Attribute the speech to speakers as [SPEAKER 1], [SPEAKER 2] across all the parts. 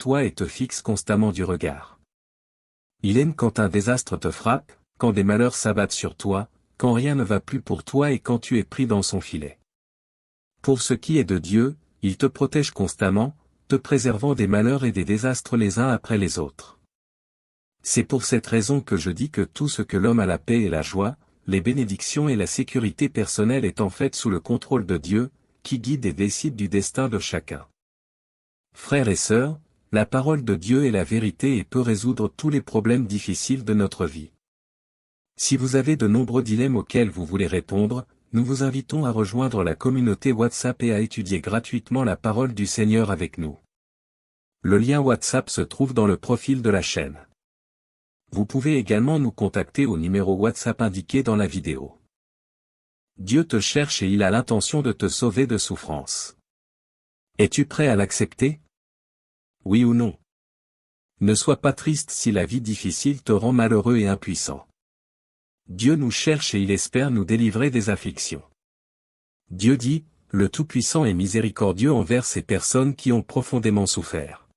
[SPEAKER 1] toi et te fixe constamment du regard. Il aime quand un désastre te frappe, quand des malheurs s'abattent sur toi, quand rien ne va plus pour toi et quand tu es pris dans son filet. Pour ce qui est de Dieu, il te protège constamment, te préservant des malheurs et des désastres les uns après les autres. C'est pour cette raison que je dis que tout ce que l'homme a la paix et la joie, les bénédictions et la sécurité personnelle est en fait sous le contrôle de Dieu, qui guide et décide du destin de chacun. Frères et sœurs, la parole de Dieu est la vérité et peut résoudre tous les problèmes difficiles de notre vie. Si vous avez de nombreux dilemmes auxquels vous voulez répondre, nous vous invitons à rejoindre la communauté WhatsApp et à étudier gratuitement la parole du Seigneur avec nous. Le lien WhatsApp se trouve dans le profil de la chaîne. Vous pouvez également nous contacter au numéro WhatsApp indiqué dans la vidéo. Dieu te cherche et il a l'intention de te sauver de souffrance. Es-tu prêt à l'accepter? Oui ou non? Ne sois pas triste si la vie difficile te rend malheureux et impuissant. Dieu nous cherche et il espère nous délivrer des afflictions. Dieu dit, le Tout-Puissant est miséricordieux envers ces personnes qui ont profondément souffert.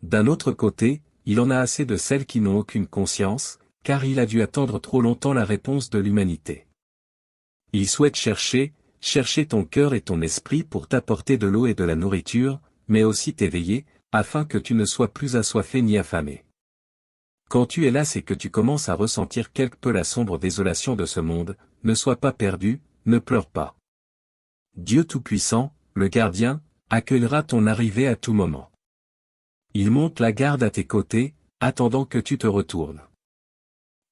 [SPEAKER 1] D'un autre côté, il en a assez de celles qui n'ont aucune conscience, car il a dû attendre trop longtemps la réponse de l'humanité. Il souhaite chercher ton cœur et ton esprit pour t'apporter de l'eau et de la nourriture, mais aussi t'éveiller, afin que tu ne sois plus assoiffé ni affamé. Quand tu es là, c'est que tu commences à ressentir quelque peu la sombre désolation de ce monde, ne sois pas perdu, ne pleure pas. Dieu Tout-Puissant, le gardien, accueillera ton arrivée à tout moment. Il monte la garde à tes côtés, attendant que tu te retournes.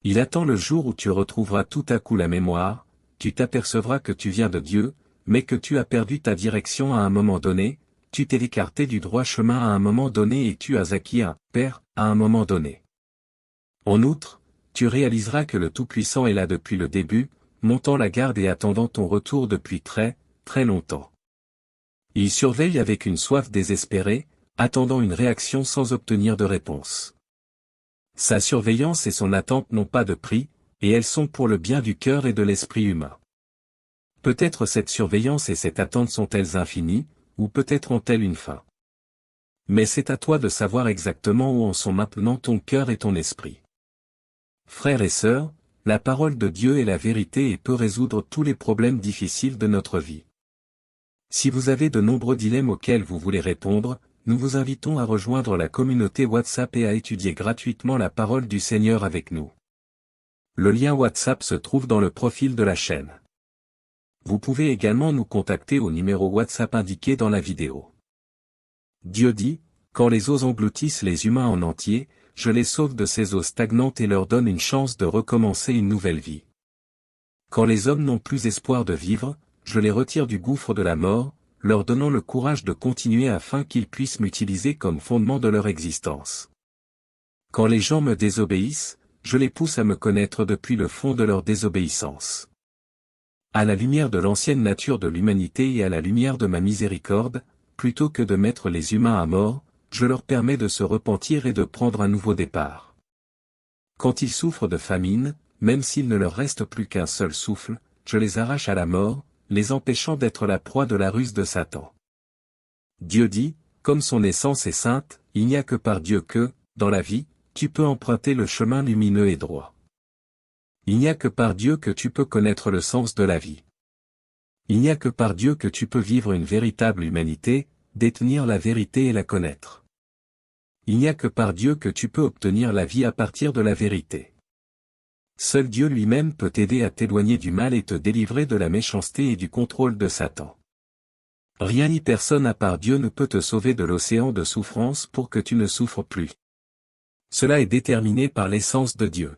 [SPEAKER 1] Il attend le jour où tu retrouveras tout à coup la mémoire, tu t'apercevras que tu viens de Dieu, mais que tu as perdu ta direction à un moment donné, tu t'es écarté du droit chemin à un moment donné et tu as acquis un « Père » à un moment donné. En outre, tu réaliseras que le Tout-Puissant est là depuis le début, montant la garde et attendant ton retour depuis très, très longtemps. Il surveille avec une soif désespérée, attendant une réaction sans obtenir de réponse. Sa surveillance et son attente n'ont pas de prix, et elles sont pour le bien du cœur et de l'esprit humain. Peut-être cette surveillance et cette attente sont-elles infinies, ou peut-être ont-elles une fin. Mais c'est à toi de savoir exactement où en sont maintenant ton cœur et ton esprit. Frères et sœurs, la parole de Dieu est la vérité et peut résoudre tous les problèmes difficiles de notre vie. Si vous avez de nombreux dilemmes auxquels vous voulez répondre, nous vous invitons à rejoindre la communauté WhatsApp et à étudier gratuitement la parole du Seigneur avec nous. Le lien WhatsApp se trouve dans le profil de la chaîne. Vous pouvez également nous contacter au numéro WhatsApp indiqué dans la vidéo. Dieu dit, quand les eaux engloutissent les humains en entier, je les sauve de ces eaux stagnantes et leur donne une chance de recommencer une nouvelle vie. Quand les hommes n'ont plus espoir de vivre, je les retire du gouffre de la mort, leur donnant le courage de continuer afin qu'ils puissent m'utiliser comme fondement de leur existence. Quand les gens me désobéissent, je les pousse à me connaître depuis le fond de leur désobéissance. À la lumière de l'ancienne nature de l'humanité et à la lumière de ma miséricorde, plutôt que de mettre les humains à mort, je leur permets de se repentir et de prendre un nouveau départ. Quand ils souffrent de famine, même s'il ne leur reste plus qu'un seul souffle, je les arrache à la mort, les empêchant d'être la proie de la ruse de Satan. Dieu dit, comme son essence est sainte, il n'y a que par Dieu que, dans la vie, tu peux emprunter le chemin lumineux et droit. Il n'y a que par Dieu que tu peux connaître le sens de la vie. Il n'y a que par Dieu que tu peux vivre une véritable humanité, détenir la vérité et la connaître. Il n'y a que par Dieu que tu peux obtenir la vie à partir de la vérité. Seul Dieu lui-même peut t'aider à t'éloigner du mal et te délivrer de la méchanceté et du contrôle de Satan. Rien ni personne à part Dieu ne peut te sauver de l'océan de souffrance pour que tu ne souffres plus. Cela est déterminé par l'essence de Dieu.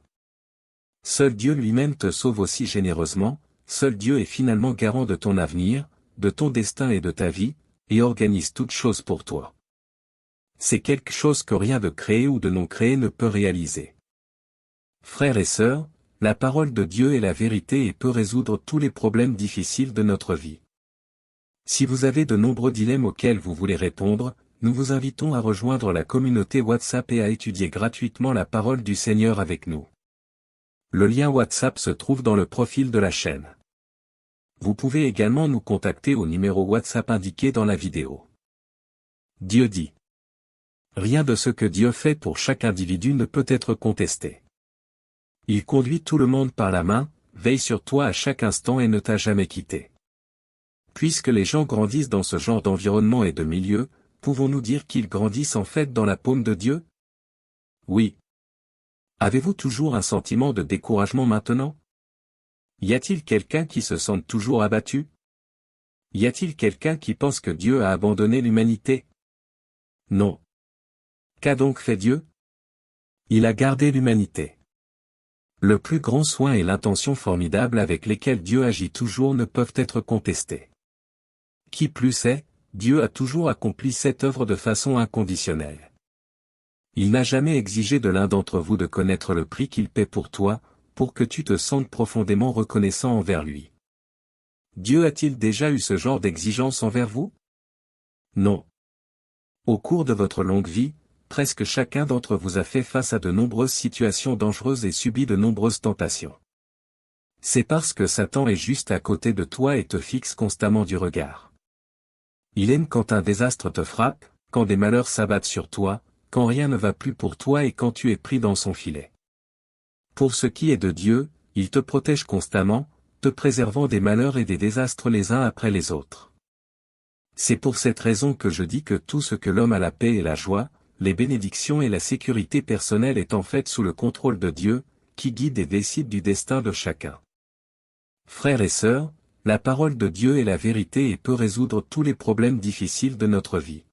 [SPEAKER 1] Seul Dieu lui-même te sauve aussi généreusement, seul Dieu est finalement garant de ton avenir, de ton destin et de ta vie, et organise toutes choses pour toi. C'est quelque chose que rien de créé ou de non créé ne peut réaliser. Frères et sœurs, la parole de Dieu est la vérité et peut résoudre tous les problèmes difficiles de notre vie. Si vous avez de nombreux dilemmes auxquels vous voulez répondre, nous vous invitons à rejoindre la communauté WhatsApp et à étudier gratuitement la parole du Seigneur avec nous. Le lien WhatsApp se trouve dans le profil de la chaîne. Vous pouvez également nous contacter au numéro WhatsApp indiqué dans la vidéo. Dieu dit. Rien de ce que Dieu fait pour chaque individu ne peut être contesté. Il conduit tout le monde par la main, veille sur toi à chaque instant et ne t'a jamais quitté. Puisque les gens grandissent dans ce genre d'environnement et de milieu, pouvons-nous dire qu'ils grandissent en fait dans la paume de Dieu? Oui. Avez-vous toujours un sentiment de découragement maintenant? Y a-t-il quelqu'un qui se sente toujours abattu? Y a-t-il quelqu'un qui pense que Dieu a abandonné l'humanité? Non. Qu'a donc fait Dieu? Il a gardé l'humanité. Le plus grand soin et l'intention formidable avec lesquels Dieu agit toujours ne peuvent être contestés. Qui plus est, Dieu a toujours accompli cette œuvre de façon inconditionnelle. Il n'a jamais exigé de l'un d'entre vous de connaître le prix qu'il paie pour toi, pour que tu te sentes profondément reconnaissant envers lui. Dieu a-t-il déjà eu ce genre d'exigence envers vous? Non. Au cours de votre longue vie, presque chacun d'entre vous a fait face à de nombreuses situations dangereuses et subi de nombreuses tentations. C'est parce que Satan est juste à côté de toi et te fixe constamment du regard. Il aime quand un désastre te frappe, quand des malheurs s'abattent sur toi, quand rien ne va plus pour toi et quand tu es pris dans son filet. Pour ce qui est de Dieu, il te protège constamment, te préservant des malheurs et des désastres les uns après les autres. C'est pour cette raison que je dis que tout ce que l'homme a la paix et la joie, les bénédictions et la sécurité personnelle est en fait sous le contrôle de Dieu, qui guide et décide du destin de chacun. Frères et sœurs, la parole de Dieu est la vérité et peut résoudre tous les problèmes difficiles de notre vie.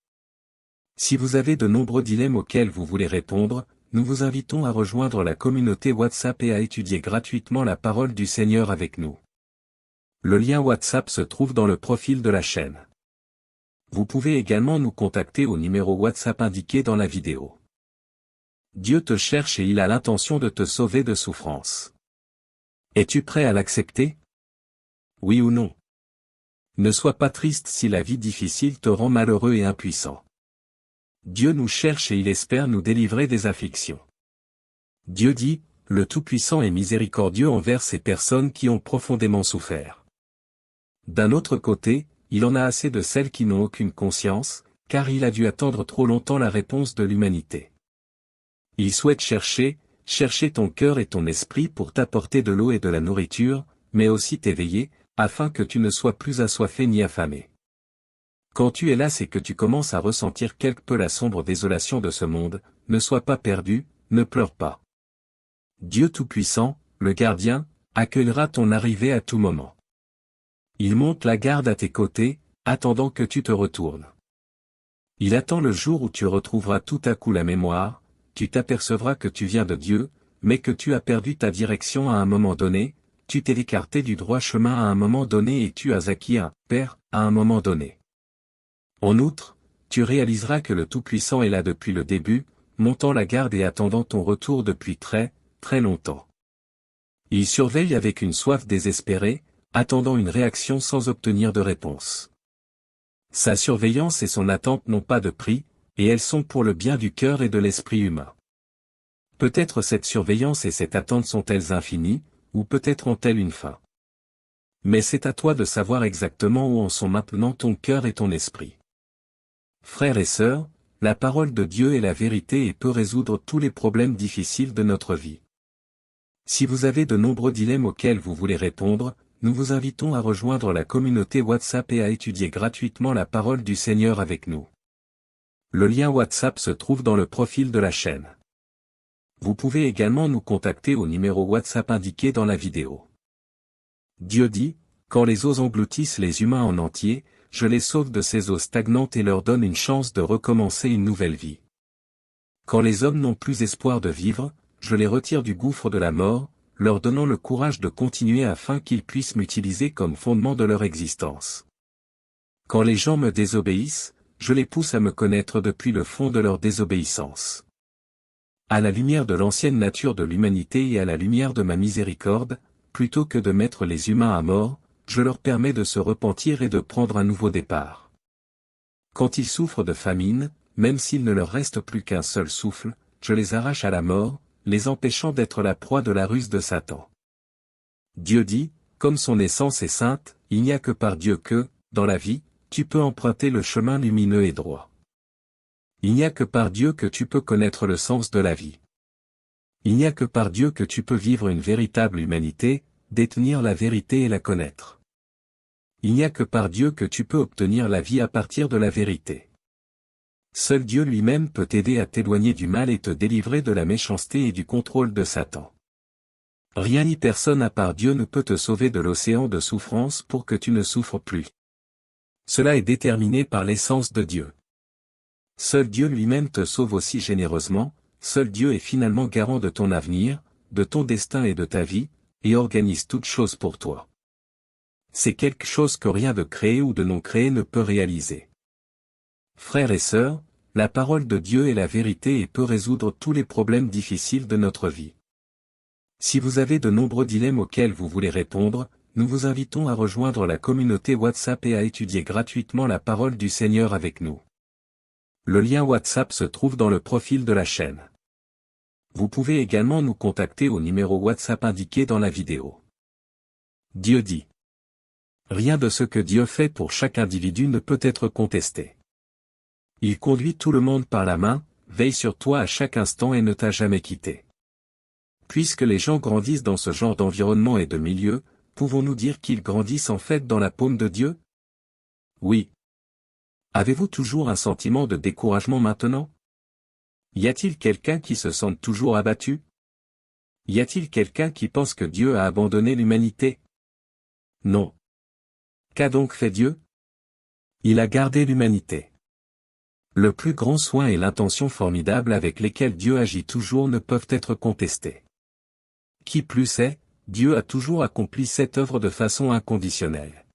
[SPEAKER 1] Si vous avez de nombreux dilemmes auxquels vous voulez répondre, nous vous invitons à rejoindre la communauté WhatsApp et à étudier gratuitement la parole du Seigneur avec nous. Le lien WhatsApp se trouve dans le profil de la chaîne. Vous pouvez également nous contacter au numéro WhatsApp indiqué dans la vidéo. Dieu te cherche et il a l'intention de te sauver de souffrance. Es-tu prêt à l'accepter? Oui ou non? Ne sois pas triste si la vie difficile te rend malheureux et impuissant. Dieu nous cherche et il espère nous délivrer des afflictions. Dieu dit, le Tout-Puissant est miséricordieux envers ces personnes qui ont profondément souffert. D'un autre côté, il en a assez de celles qui n'ont aucune conscience, car il a dû attendre trop longtemps la réponse de l'humanité. Il souhaite chercher ton cœur et ton esprit pour t'apporter de l'eau et de la nourriture, mais aussi t'éveiller, afin que tu ne sois plus assoiffé ni affamé. Quand tu es là, c'est que tu commences à ressentir quelque peu la sombre désolation de ce monde, ne sois pas perdu, ne pleure pas. Dieu Tout-Puissant, le gardien, accueillera ton arrivée à tout moment. Il monte la garde à tes côtés, attendant que tu te retournes. Il attend le jour où tu retrouveras tout à coup la mémoire, tu t'apercevras que tu viens de Dieu, mais que tu as perdu ta direction à un moment donné, tu t'es écarté du droit chemin à un moment donné et tu as acquis un « Père » à un moment donné. En outre, tu réaliseras que le Tout-Puissant est là depuis le début, montant la garde et attendant ton retour depuis très, très longtemps. Il surveille avec une soif désespérée, attendant une réaction sans obtenir de réponse. Sa surveillance et son attente n'ont pas de prix, et elles sont pour le bien du cœur et de l'esprit humain. Peut-être cette surveillance et cette attente sont-elles infinies, ou peut-être ont-elles une fin. Mais c'est à toi de savoir exactement où en sont maintenant ton cœur et ton esprit. Frères et sœurs, la parole de Dieu est la vérité et peut résoudre tous les problèmes difficiles de notre vie. Si vous avez de nombreux dilemmes auxquels vous voulez répondre, nous vous invitons à rejoindre la communauté WhatsApp et à étudier gratuitement la parole du Seigneur avec nous. Le lien WhatsApp se trouve dans le profil de la chaîne. Vous pouvez également nous contacter au numéro WhatsApp indiqué dans la vidéo. Dieu dit, quand les eaux engloutissent les humains en entier, je les sauve de ces eaux stagnantes et leur donne une chance de recommencer une nouvelle vie. Quand les hommes n'ont plus espoir de vivre, je les retire du gouffre de la mort, leur donnant le courage de continuer afin qu'ils puissent m'utiliser comme fondement de leur existence. Quand les gens me désobéissent, je les pousse à me connaître depuis le fond de leur désobéissance. À la lumière de l'ancienne nature de l'humanité et à la lumière de ma miséricorde, plutôt que de mettre les humains à mort, je leur permets de se repentir et de prendre un nouveau départ. Quand ils souffrent de famine, même s'il ne leur reste plus qu'un seul souffle, je les arrache à la mort, les empêchant d'être la proie de la ruse de Satan. Dieu dit, comme son essence est sainte, il n'y a que par Dieu que, dans la vie, tu peux emprunter le chemin lumineux et droit. Il n'y a que par Dieu que tu peux connaître le sens de la vie. Il n'y a que par Dieu que tu peux vivre une véritable humanité, détenir la vérité et la connaître. Il n'y a que par Dieu que tu peux obtenir la vie à partir de la vérité. Seul Dieu lui-même peut t'aider à t'éloigner du mal et te délivrer de la méchanceté et du contrôle de Satan. Rien ni personne à part Dieu ne peut te sauver de l'océan de souffrance pour que tu ne souffres plus. Cela est déterminé par l'essence de Dieu. Seul Dieu lui-même te sauve aussi généreusement, seul Dieu est finalement garant de ton avenir, de ton destin et de ta vie, et organise toutes choses pour toi. C'est quelque chose que rien de créé ou de non créé ne peut réaliser. Frères et sœurs, la parole de Dieu est la vérité et peut résoudre tous les problèmes difficiles de notre vie. Si vous avez de nombreux dilemmes auxquels vous voulez répondre, nous vous invitons à rejoindre la communauté WhatsApp et à étudier gratuitement la parole du Seigneur avec nous. Le lien WhatsApp se trouve dans le profil de la chaîne. Vous pouvez également nous contacter au numéro WhatsApp indiqué dans la vidéo. Dieu dit. Rien de ce que Dieu fait pour chaque individu ne peut être contesté. Il conduit tout le monde par la main, veille sur toi à chaque instant et ne t'a jamais quitté. Puisque les gens grandissent dans ce genre d'environnement et de milieu, pouvons-nous dire qu'ils grandissent en fait dans la paume de Dieu? Oui. Avez-vous toujours un sentiment de découragement maintenant? Y a-t-il quelqu'un qui se sente toujours abattu? Y a-t-il quelqu'un qui pense que Dieu a abandonné l'humanité? Non. Qu'a donc fait Dieu? Il a gardé l'humanité. Le plus grand soin et l'intention formidable avec lesquels Dieu agit toujours ne peuvent être contestés. Qui plus est, Dieu a toujours accompli cette œuvre de façon inconditionnelle.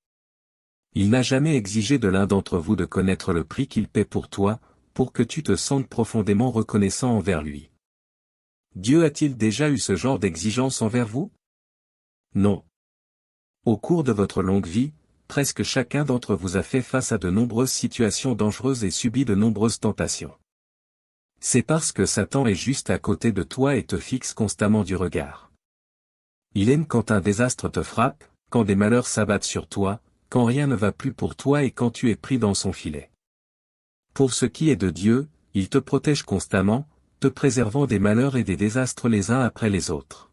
[SPEAKER 1] Il n'a jamais exigé de l'un d'entre vous de connaître le prix qu'il paie pour toi, pour que tu te sentes profondément reconnaissant envers lui. Dieu a-t-il déjà eu ce genre d'exigence envers vous? Non. Au cours de votre longue vie, presque chacun d'entre vous a fait face à de nombreuses situations dangereuses et subi de nombreuses tentations. C'est parce que Satan est juste à côté de toi et te fixe constamment du regard. Il aime quand un désastre te frappe, quand des malheurs s'abattent sur toi, quand rien ne va plus pour toi et quand tu es pris dans son filet. Pour ce qui est de Dieu, il te protège constamment, te préservant des malheurs et des désastres les uns après les autres.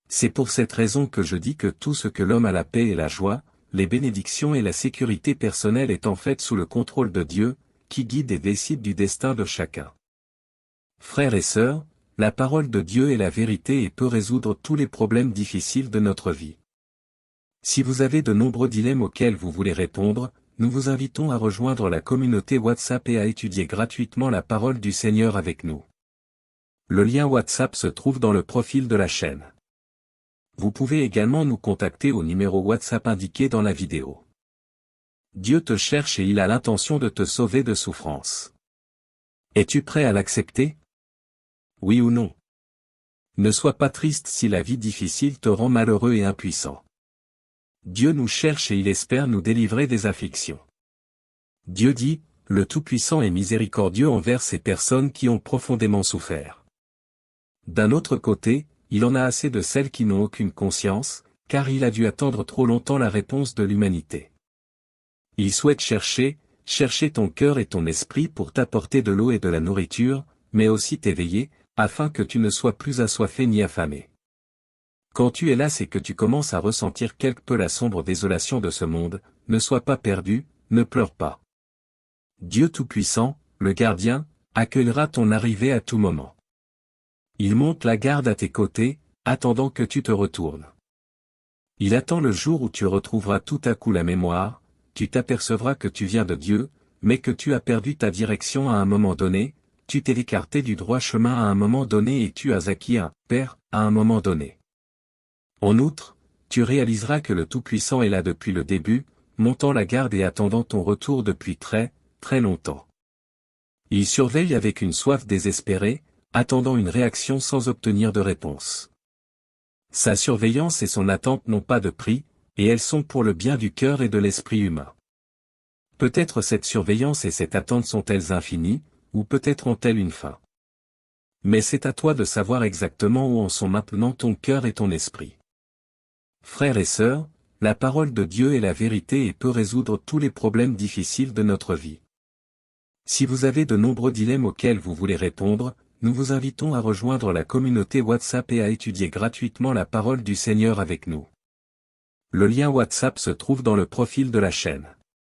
[SPEAKER 1] C'est pour cette raison que je dis que tout ce que l'homme a la paix et la joie, les bénédictions et la sécurité personnelle est en fait sous le contrôle de Dieu, qui guide et décide du destin de chacun. Frères et sœurs, la parole de Dieu est la vérité et peut résoudre tous les problèmes difficiles de notre vie. Si vous avez de nombreux dilemmes auxquels vous voulez répondre, nous vous invitons à rejoindre la communauté WhatsApp et à étudier gratuitement la parole du Seigneur avec nous. Le lien WhatsApp se trouve dans le profil de la chaîne. Vous pouvez également nous contacter au numéro WhatsApp indiqué dans la vidéo. Dieu te cherche et il a l'intention de te sauver de souffrance. Es-tu prêt à l'accepter? Oui ou non? Ne sois pas triste si la vie difficile te rend malheureux et impuissant. Dieu nous cherche et il espère nous délivrer des afflictions. Dieu dit, le Tout-Puissant est miséricordieux envers ces personnes qui ont profondément souffert. D'un autre côté, il en a assez de celles qui n'ont aucune conscience, car il a dû attendre trop longtemps la réponse de l'humanité. Il souhaite chercher ton cœur et ton esprit pour t'apporter de l'eau et de la nourriture, mais aussi t'éveiller, afin que tu ne sois plus assoiffé ni affamé. Quand tu es là, c'est que tu commences à ressentir quelque peu la sombre désolation de ce monde, ne sois pas perdu, ne pleure pas. Dieu Tout-Puissant, le gardien, accueillera ton arrivée à tout moment. Il monte la garde à tes côtés, attendant que tu te retournes. Il attend le jour où tu retrouveras tout à coup la mémoire, tu t'apercevras que tu viens de Dieu, mais que tu as perdu ta direction à un moment donné, tu t'es écarté du droit chemin à un moment donné et tu as acquis un Père à un moment donné. En outre, tu réaliseras que le Tout-Puissant est là depuis le début, montant la garde et attendant ton retour depuis très, très longtemps. Il surveille avec une soif désespérée, attendant une réaction sans obtenir de réponse. Sa surveillance et son attente n'ont pas de prix, et elles sont pour le bien du cœur et de l'esprit humain. Peut-être cette surveillance et cette attente sont-elles infinies, ou peut-être ont-elles une fin. Mais c'est à toi de savoir exactement où en sont maintenant ton cœur et ton esprit. Frères et sœurs, la parole de Dieu est la vérité et peut résoudre tous les problèmes difficiles de notre vie. Si vous avez de nombreux dilemmes auxquels vous voulez répondre, nous vous invitons à rejoindre la communauté WhatsApp et à étudier gratuitement la parole du Seigneur avec nous. Le lien WhatsApp se trouve dans le profil de la chaîne.